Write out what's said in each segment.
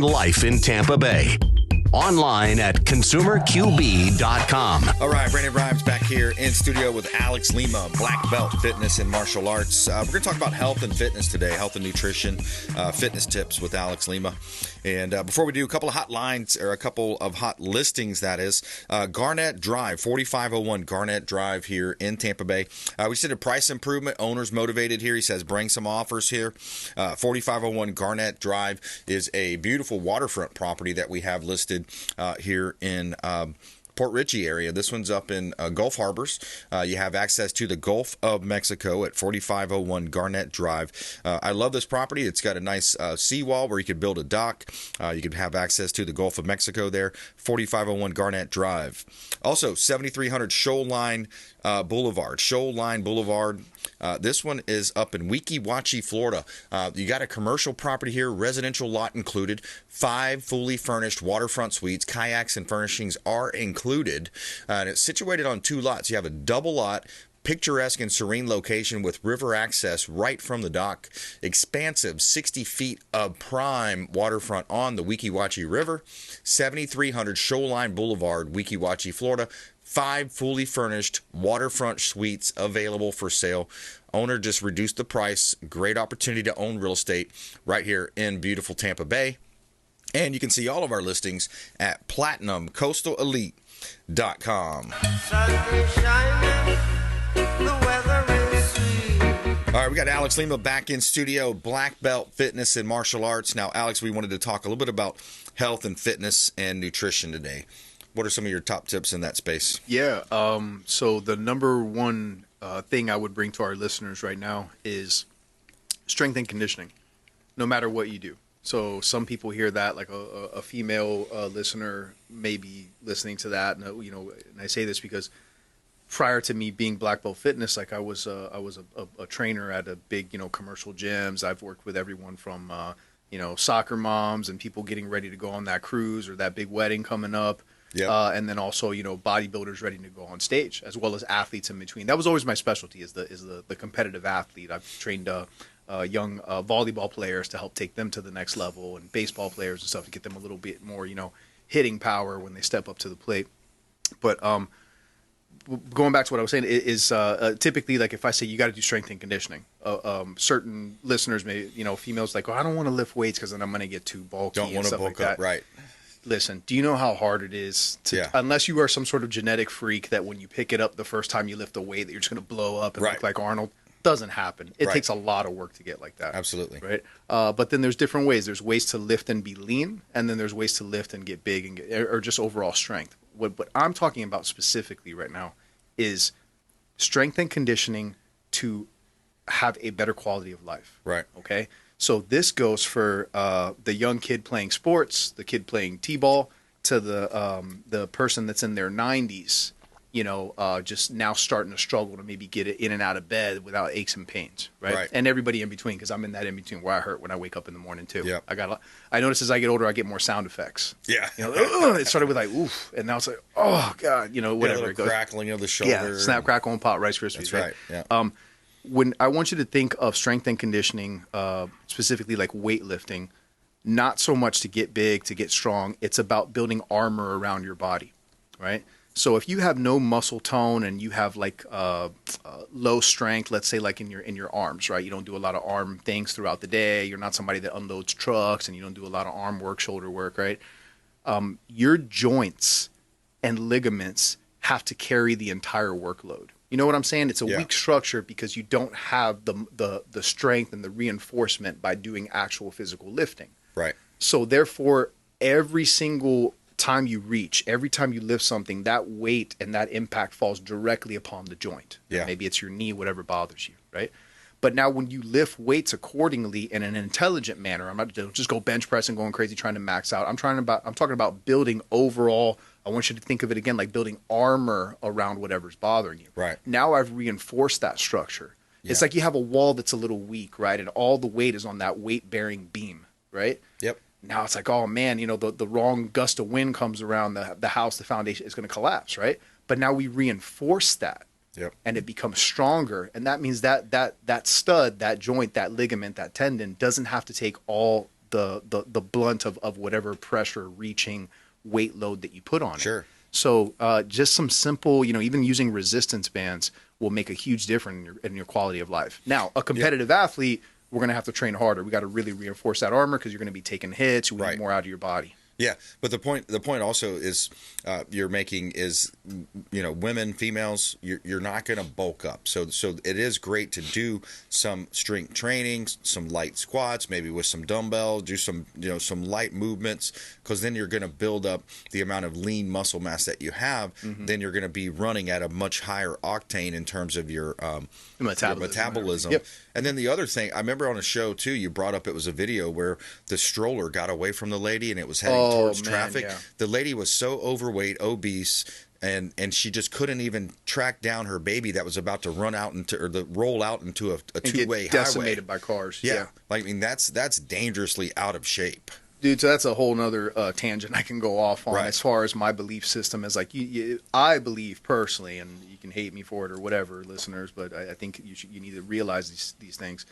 Life in Tampa Bay. Online at consumerqb.com. All right, Brandon Rhymes back here in studio with Alex Lima, Black Belt Fitness and Martial Arts. We're going to talk about health and fitness today, health and nutrition, fitness tips with Alex Lima. And before we do, a couple of hot lines, or a couple of hot listings, that is. Garnett Drive, 4501 Garnett Drive here in Tampa Bay. We said a price improvement. Owner's motivated here. He says bring some offers here. 4501 Garnett Drive is a beautiful waterfront property that we have listed here in Port Richey area. This one's up in Gulf Harbors. You have access to the Gulf of Mexico at 4501 Garnett Drive. I love this property. It's got a nice seawall where you could build a dock. You could have access to the Gulf of Mexico there. 4501 Garnett Drive. Also, 7300 Shoreline Boulevard. Shoreline Boulevard. This one is up in Weeki Wachee, Florida. You got a commercial property here, residential lot included, 5 fully furnished waterfront suites, kayaks and furnishings are included, and it's situated on 2 lots. You have a double lot, picturesque and serene location with river access right from the dock, expansive 60 feet of prime waterfront on the Weeki Wachee River, 7300 Shoreline Boulevard, Weeki Wachee, Florida. 5 fully furnished waterfront suites available for sale. Owner just reduced the price. Great opportunity to own real estate right here in beautiful Tampa Bay. And you can see all of our listings at platinumcoastaleelite.com. All right, we got Alex Lima back in studio, Black Belt Fitness and Martial Arts. Now, Alex, we wanted to talk a little bit about health and fitness and nutrition today. What are some of your top tips in that space? Yeah, so the number one thing I would bring to our listeners right now is strength and conditioning, no matter what you do. So some people hear that, like a female listener may be listening to that, and and I say this because prior to me being Black Belt Fitness, like I was a trainer at a big commercial gyms. I've worked with everyone from soccer moms and people getting ready to go on that cruise or that big wedding coming up. Yep. And then also, bodybuilders ready to go on stage, as well as athletes in between. That was always my specialty, is the competitive athlete. I've trained young volleyball players to help take them to the next level, and baseball players and stuff to get them a little bit more, hitting power when they step up to the plate. But going back to what I was saying, is typically, like, if I say you got to do strength and conditioning, certain listeners may, females like, I don't want to lift weights because then I'm going to get too bulky. Don't want to bulk up, right? Listen, do you know how hard it is to, unless you are some sort of genetic freak that when you pick it up the first time you lift a weight that you're just going to blow up and look like Arnold? Doesn't happen. It takes a lot of work to get like that. Absolutely. Right. But then there's different ways. There's ways to lift and be lean, and then there's ways to lift and get big and or just overall strength. What I'm talking about specifically right now is strength and conditioning to have a better quality of life. Right. Okay. So this goes for the young kid playing sports, the kid playing t-ball, to the person that's in their 90s, just now starting to struggle to maybe get it in and out of bed without aches and pains, right? And everybody in between, because I'm in that in between where I hurt when I wake up in the morning too. Yeah. I notice as I get older, I get more sound effects. Yeah. It started with like oof, and now it's like oh god, whatever. It goes. Crackling of the shoulder. Yeah. Snap, crackle, and pop, Rice Krispies. That's right. Yeah. When I want you to think of strength and conditioning, specifically like weightlifting, not so much to get big, to get strong. It's about building armor around your body, right? So if you have no muscle tone and you have like low strength, let's say like in your arms, right? You don't do a lot of arm things throughout the day. You're not somebody that unloads trucks, and you don't do a lot of arm work, shoulder work, right? Your joints and ligaments have to carry the entire workload. You know what I'm saying? It's a weak structure because you don't have the strength and the reinforcement by doing actual physical lifting. Right. So therefore, every single time you reach, every time you lift something, that weight and that impact falls directly upon the joint. Yeah. Maybe it's your knee, whatever bothers you, right? But now when you lift weights accordingly in an intelligent manner, I'm not just go bench pressing, going crazy, trying to max out. I'm talking about building overall. I want you to think of it again like building armor around whatever's bothering you. Right. Now I've reinforced that structure. Yeah. It's like you have a wall that's a little weak, right? And all the weight is on that weight-bearing beam, right? Yep. Now it's like, oh man, the wrong gust of wind comes around the house, the foundation is going to collapse, right? But now we reinforce that. Yep. And it becomes stronger, and that means that stud, that joint, that ligament, that tendon doesn't have to take all the blunt of whatever pressure reaching weight load that you put on it. Sure. So just some simple, even using resistance bands will make a huge difference in your quality of life. Now, a competitive athlete, we're going to have to train harder. We got to really reinforce that armor because you're going to be taking hits. You need more out of your body. Yeah, but the point also is you're making is, women, females, you're not going to bulk up. So it is great to do some strength training, some light squats, maybe with some dumbbells, do some some light movements, because then you're going to build up the amount of lean muscle mass that you have. Then you're going to be running at a much higher octane in terms of your metabolism. Yep. And then the other thing, I remember on a show too, you brought up, it was a video where the stroller got away from the lady and it was heading towards traffic. Yeah. The lady was so overweight, obese, and she just couldn't even track down her baby that was about to roll out into a two-way highway. Decimated by cars. Yeah. That's dangerously out of shape. Dude, so that's a whole nother tangent I can go off on as far as my belief system is. Like, I believe personally, and you can hate me for it or whatever, listeners, but I think you need to realize these things.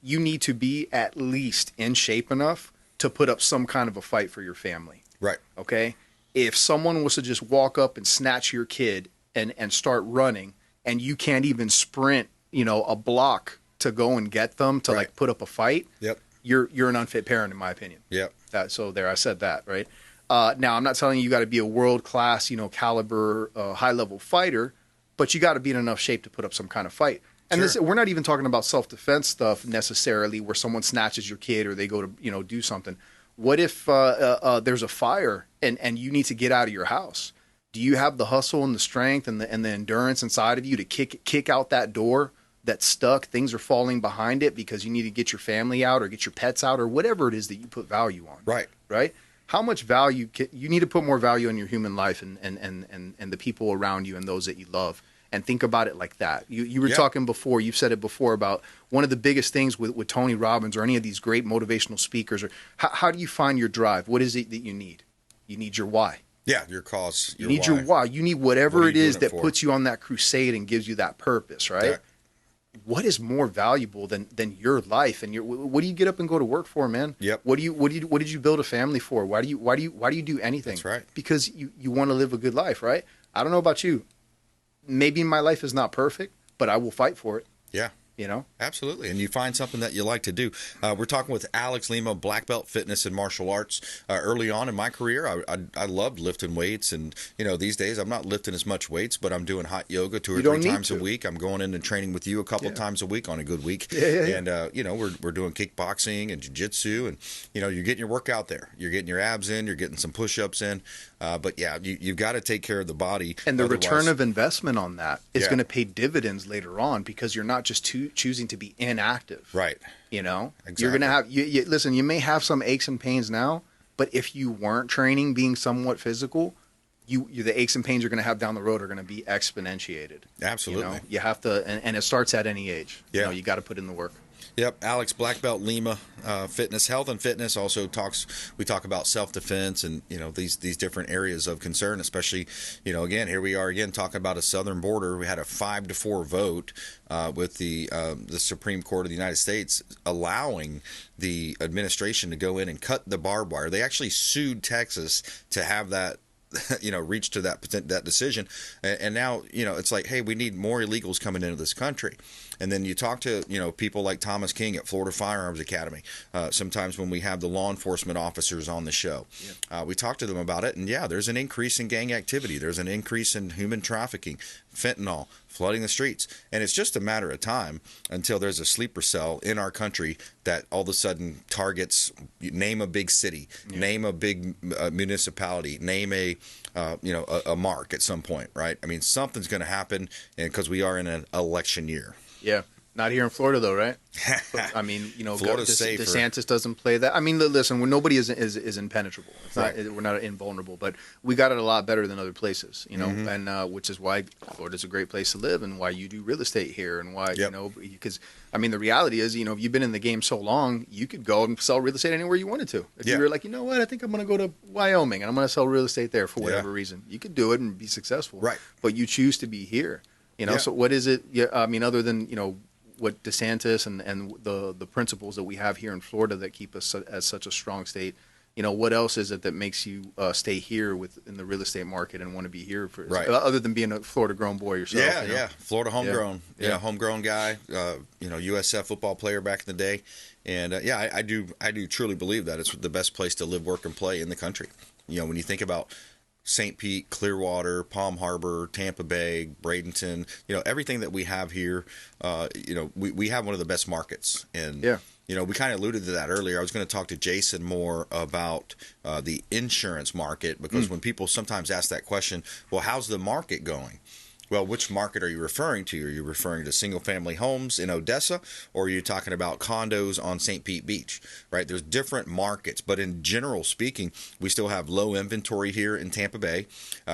You need to be at least in shape enough to put up some kind of a fight for your family. Right. Okay? If someone was to just walk up and snatch your kid and start running, and you can't even sprint, a block to go and get them to like put up a fight. Yep. You're an unfit parent, in my opinion. Yep. So there, I said that, right? Now, I'm not telling you got to be a world-class, caliber, high-level fighter, but you got to be in enough shape to put up some kind of fight. And we're not even talking about self-defense stuff necessarily, where someone snatches your kid or they go to, do something. What if there's a fire and you need to get out of your house? Do you have the hustle and the strength and the endurance inside of you to kick out that door that's stuck? Things are falling behind it because you need to get your family out or get your pets out or whatever it is that you put value on. Right. How much value you need to put more value on your human life and the people around you and those that you love, and think about it like that. You were talking before, you've said it before, about one of the biggest things with Tony Robbins or any of these great motivational speakers, or how do you find your drive? What is it that you need? You need your why. Yeah, your cause. You need your why. You need whatever it is that puts you on that crusade and gives you that purpose, right? Yeah. What is more valuable than your life and what do you get up and go to work for, man? Yep. What did you build a family for? Why do you do anything? That's right. Because you want to live a good life, right? I don't know about you. Maybe my life is not perfect, but I will fight for it. Yeah. Absolutely. And you find something that you like to do. We're talking with Alex Lima, Black Belt Fitness and Martial Arts. Early on in my career, I loved lifting weights. And, these days I'm not lifting as much weights, but I'm doing hot yoga 2 or 3 times a week. I'm going in and training with you a couple times a week on a good week. Yeah. And, we're doing kickboxing and jiu-jitsu. And, you're getting your workout there. You're getting your abs in. You're getting some push-ups in. But, yeah, you've got to take care of the body. And the return of investment on that is going to pay dividends later on, because you're not just choosing to be inactive. Right. Exactly. You're going to have, listen, you may have some aches and pains now, but if you weren't training, being somewhat physical, the aches and pains you're going to have down the road are going to be exponentiated. Absolutely. You have to, and it starts at any age. Yeah. You got to put in the work. Yep, Alex, Black Belt Lima, fitness, health and fitness. Also we talk about self-defense and these different areas of concern, especially again, here we are again talking about a southern border. We had a 5-4 vote with the Supreme Court of the United States allowing the administration to go in and cut the barbed wire. They actually sued Texas to have that reach to that decision, and now it's like, hey, we need more illegals coming into this country. And then you talk to people like Thomas King at Florida Firearms Academy. Sometimes when we have the law enforcement officers on the show, we talk to them about it, and there's an increase in gang activity. There's an increase in human trafficking, fentanyl flooding the streets, and it's just a matter of time until there's a sleeper cell in our country that all of a sudden targets. Name a big city, name a big municipality, name a mark at some point, right? I mean, something's going to happen, and because we are in an election year. Yeah. Not here in Florida, though, right? I mean, Florida's safer. DeSantis doesn't play that. I mean, listen, nobody is impenetrable. It's not, we're not invulnerable, but we got it a lot better than other places, and which is why Florida's a great place to live, and why you do real estate here, and why because I mean, the reality is, if you've been in the game so long, you could go and sell real estate anywhere you wanted to. If you were like, you know what, I think I'm going to go to Wyoming and I'm going to sell real estate there for whatever reason, you could do it and be successful. Right. But you choose to be here. So what is it? I mean, other than what DeSantis and the principles that we have here in Florida that keep us as such a strong state. What else is it that makes you stay here in the real estate market and want to be here for other than being a Florida grown boy yourself? Yeah, Florida homegrown, homegrown guy. USF football player back in the day, and I do truly believe that it's the best place to live, work, and play in the country. When you think about St. Pete, Clearwater, Palm Harbor, Tampa Bay, Bradenton, everything that we have here, we have one of the best markets. And, we kind of alluded to that earlier. I was going to talk to Jason more about the insurance market, because when people sometimes ask that question, well, how's the market going? Well, which market are you referring to? Are you referring to single-family homes in Odessa, or are you talking about condos on St. Pete Beach, right? There's different markets, but in general speaking, we still have low inventory here in Tampa Bay.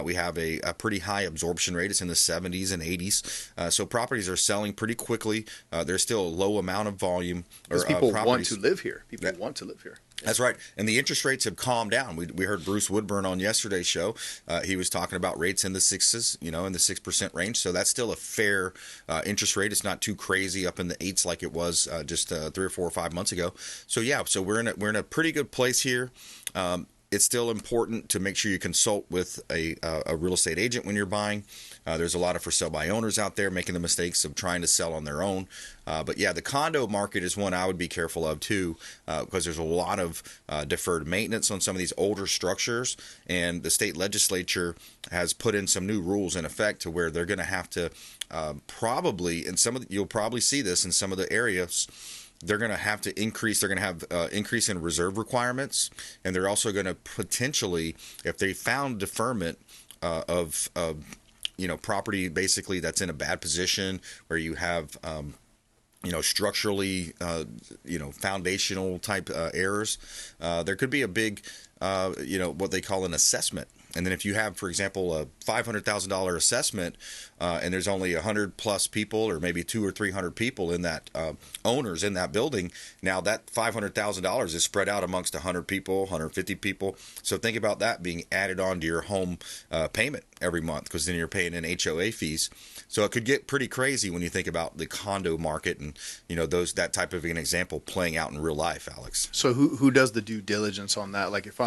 We have a pretty high absorption rate. It's in the 70s and 80s. So properties are selling pretty quickly. There's still a low amount of volume. Because people want to live here. People want to live here. That's right. And the interest rates have calmed down. We heard Bruce Woodburn on yesterday's show. He was talking about rates in the 6s, in the 6% range. So that's still a fair interest rate. It's not too crazy up in the 8s like it was just 3 or 4 or 5 months ago. So so we're in a pretty good place here. It's still important to make sure you consult with a real estate agent when you're buying. There's a lot of for sale by owners out there making the mistakes of trying to sell on their own. But the condo market is one I would be careful of too, because there's a lot of deferred maintenance on some of these older structures, and the state legislature has put in some new rules in effect to where they're going to have to probably, you'll probably see this in some of the areas. They're going to have to increase. They're going to have increase in reserve requirements, and they're also going to potentially, if they found deferment of property basically that's in a bad position, where you have structurally foundational type errors, there could be a big what they call an assessment. And then if you have, for example, a $500,000 assessment, and there's only 100 plus people, or maybe 200 or 300 people in that owners in that building, now that $500,000 is spread out amongst 100 people, 150 people. So think about that being added on to your home payment every month, because then you're paying in HOA fees. So it could get pretty crazy when you think about the condo market and that type of an example playing out in real life, Alex. So who does the due diligence on that? Like if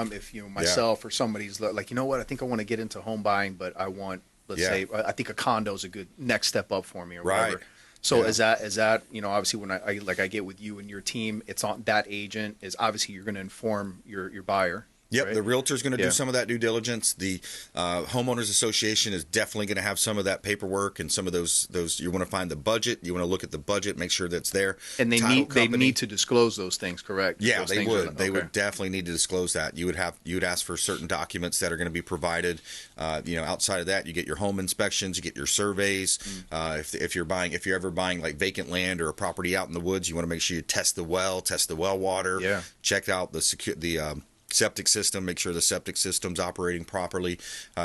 myself or somebody's like, I think I want to get into home buying, but I want, say, I think a condo is a good next step up for me or whatever. So is that obviously when I get with you and your team, it's on that agent is obviously you're going to inform your buyer. Yep, right? The realtor's going to do some of that due diligence. The homeowners association is definitely going to have some of that paperwork and some of those. You want to find the budget. You want to look at the budget, make sure that's there. And they need to disclose those things, correct? Yeah, those they would. They would definitely need to disclose that. You would ask for certain documents that are going to be provided. Outside of that, you get your home inspections, you get your surveys. If you're ever buying like vacant land or a property out in the woods, you want to make sure you test the well water. Yeah. Check out the septic system, make sure the septic system's operating properly.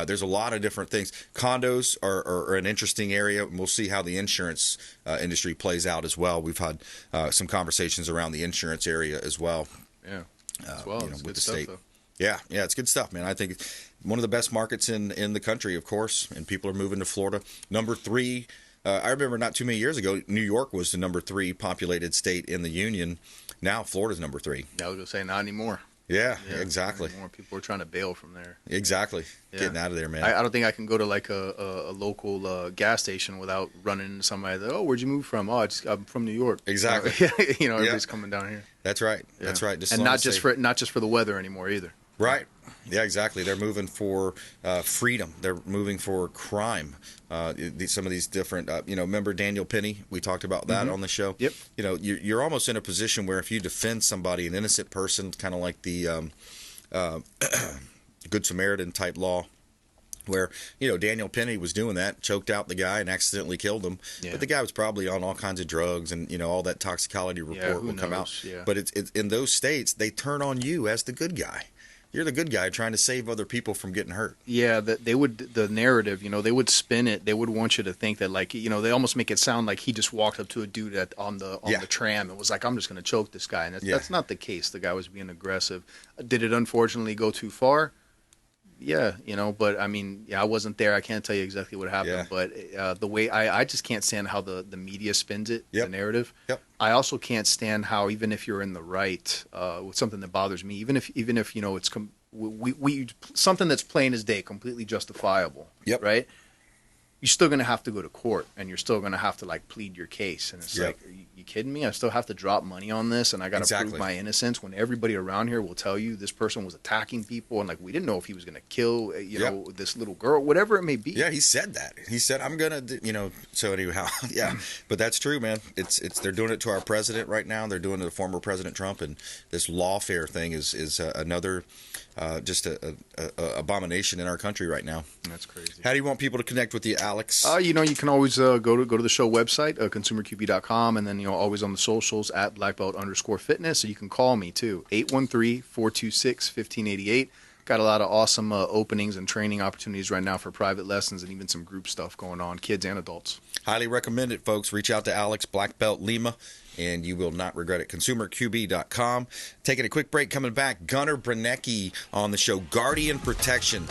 There's a lot of different things. Condos are an interesting area, and we'll see how the insurance industry plays out as well. We've had some conversations around the insurance area as well. Yeah, as well. With the state. Yeah, it's good stuff, man. I think it's one of the best markets in the country, of course, and people are moving to Florida. Number 3, I remember not too many years ago, New York was the number 3 populated state in the union. Now Florida's number 3. I was going to say not anymore. Yeah, exactly. More people are trying to bail from there. Exactly. Getting out of there, man. I don't think I can go to like a local gas station without running into somebody that, where'd you move from? Oh, I'm from New York. Exactly. Everybody's coming down here. That's right. Yeah. That's right. And not just for the weather anymore either. Right. Yeah, exactly. They're moving for freedom. They're moving for crime. Some of these different, remember Daniel Penny? We talked about that on the show. Yep. You're almost in a position where if you defend somebody, an innocent person, kind of like the Good Samaritan type law, where Daniel Penny was doing that, choked out the guy and accidentally killed him. Yeah. But the guy was probably on all kinds of drugs, and all that toxicology report will come out. Yeah. But it's in those states, they turn on you as the good guy. You're the good guy trying to save other people from getting hurt. Yeah, the narrative, they would spin it. They would want you to think that, like, they almost make it sound like he just walked up to a dude on the tram and was like, I'm just going to choke this guy. And that's not the case. The guy was being aggressive. Did it unfortunately go too far? Yeah, but I mean, I wasn't there. I can't tell you exactly what happened, but the way I just can't stand how the media spins it, the narrative. Yep. I also can't stand how even if you're in the right, with something that bothers me, even if it's we something that's plain as day, completely justifiable. Yep. Right. You're still going to have to go to court, and you're still going to have to plead your case. And it's like, are you kidding me? I still have to drop money on this, and I got to prove my innocence when everybody around here will tell you this person was attacking people, and we didn't know if he was going to kill, this little girl, whatever it may be. Yeah, he said that. He said, I'm going to, so anyhow, yeah. But that's true, man. They're doing it to our president right now. They're doing it to former President Trump, and this lawfare thing is another just a abomination in our country right now. That's crazy. How do you want people to connect with you, Alex? You can always go to the show website, consumerqb.com, and then always on the socials at BlackBelt_fitness. So you can call me too, 813-426-1588. Got a lot of awesome openings and training opportunities right now for private lessons and even some group stuff going on, kids and adults. Highly recommend it, folks. Reach out to Alex, Black Belt Lima, and you will not regret it. ConsumerQB.com. Taking a quick break, coming back. Gunnar Branecki on the show. Guardian Protection.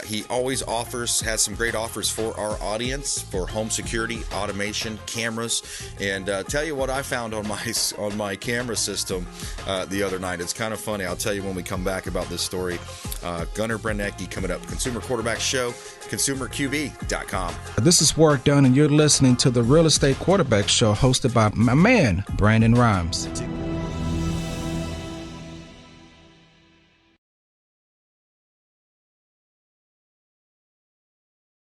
He always has some great offers for our audience for home security, automation, cameras, and tell you what I found on my camera system the other night. It's kind of funny. I'll tell you when we come back about this story. Gunnar Branecki coming up. Consumer Quarterback Show. ConsumerQB.com. This is Work Done, and you're listening to the Real Estate Quarterback Show hosted by my man, Brandon Rhymes.